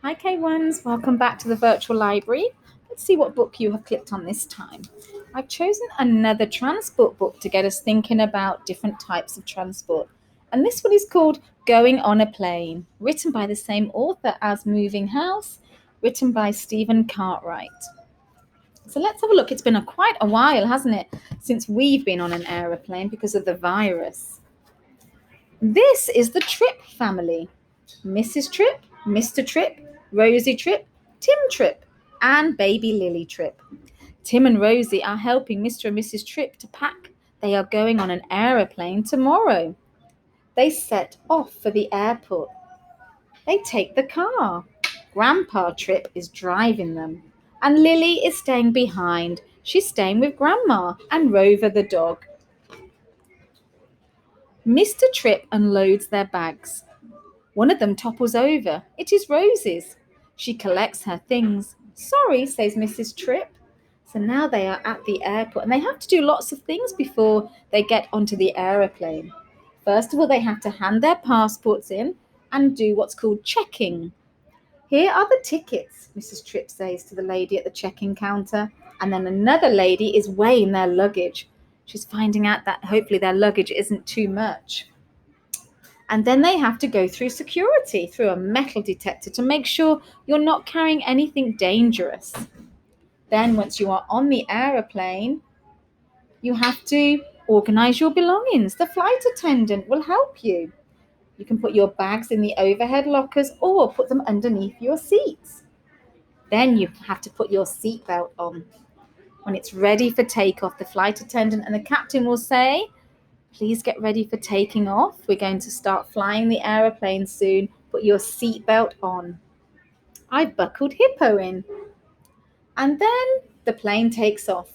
Hi K1s, welcome back to the virtual library. Let's see what book you have clicked on this time. I've chosen another transport book to get us thinking about different types of transport. And this one is called Going on a Plane, written by the same author as Moving House, written by Stephen Cartwright. So let's have a look. It's been quite a while, hasn't it, since we've been on an aeroplane because of the virus. This is the Tripp family. Mrs. Tripp, Mr. Tripp, Rosie Tripp, Tim Tripp, and baby Lily Tripp. Tim and Rosie are helping Mr. and Mrs. Tripp to pack. They are going on an aeroplane tomorrow. They set off for the airport. They take the car. Grandpa Tripp is driving them. And Lily is staying behind. She's staying with Grandma and Rover the dog. Mr. Tripp unloads their bags. One of them topples over. It is Rosie's. She collects her things. Sorry, says Mrs. Tripp. So now they are at the airport and they have to do lots of things before they get onto the aeroplane. First of all, they have to hand their passports in and do what's called checking. Here are the tickets, Mrs. Tripp says to the lady at the check-in counter. And then another lady is weighing their luggage. She's finding out that hopefully their luggage isn't too much. And then they have to go through security, through a metal detector to make sure you're not carrying anything dangerous. Then, once you are on the aeroplane, you have to organize your belongings. The flight attendant will help you. You can put your bags in the overhead lockers or put them underneath your seats. Then you have to put your seatbelt on. When it's ready for takeoff, the flight attendant and the captain will say, please get ready for taking off. We're going to start flying the aeroplane soon. Put your seatbelt on. I've buckled Hippo in. And then the plane takes off.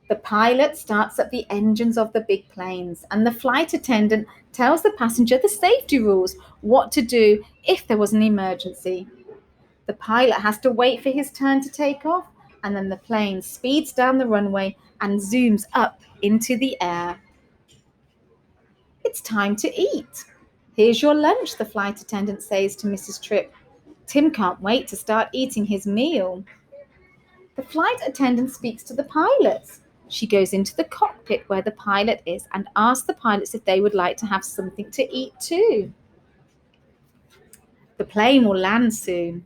The pilot starts up the engines of the big planes, and the flight attendant tells the passenger the safety rules, what to do if there was an emergency. The pilot has to wait for his turn to take off, and then the plane speeds down the runway and zooms up into the air. It's time to eat. Here's your lunch, the flight attendant says to Mrs. Tripp. Tim can't wait to start eating his meal. The flight attendant speaks to the pilots. She goes into the cockpit where the pilot is and asks the pilots if they would like to have something to eat too. The plane will land soon.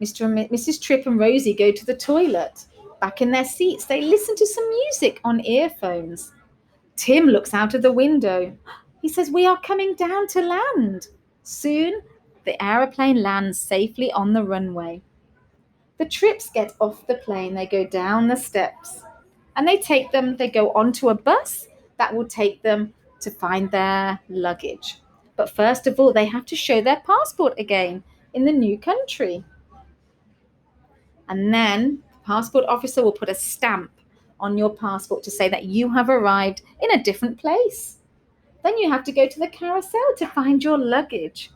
Mr. and Mrs. Tripp and Rosie go to the toilet. Back in their seats, they listen to some music on earphones. Tim looks out of the window. He says, we are coming down to land. Soon, the aeroplane lands safely on the runway. The Tripps get off the plane. They go down the steps and they go onto a bus that will take them to find their luggage. But first of all, they have to show their passport again in the new country. And then the passport officer will put a stamp on your passport to say that you have arrived in a different place. Then you have to go to the carousel to find your luggage.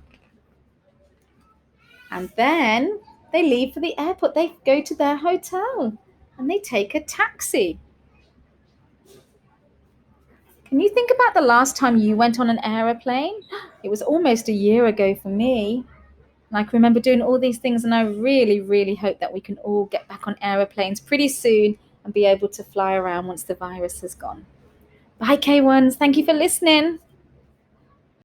And then they leave for the airport. They go to their hotel and they take a taxi. Can you think about the last time you went on an aeroplane? It was almost a year ago for me. And I can remember doing all these things, and I really, really hope that we can all get back on aeroplanes pretty soon and be able to fly around once the virus has gone. Bye, K1s. Thank you for listening.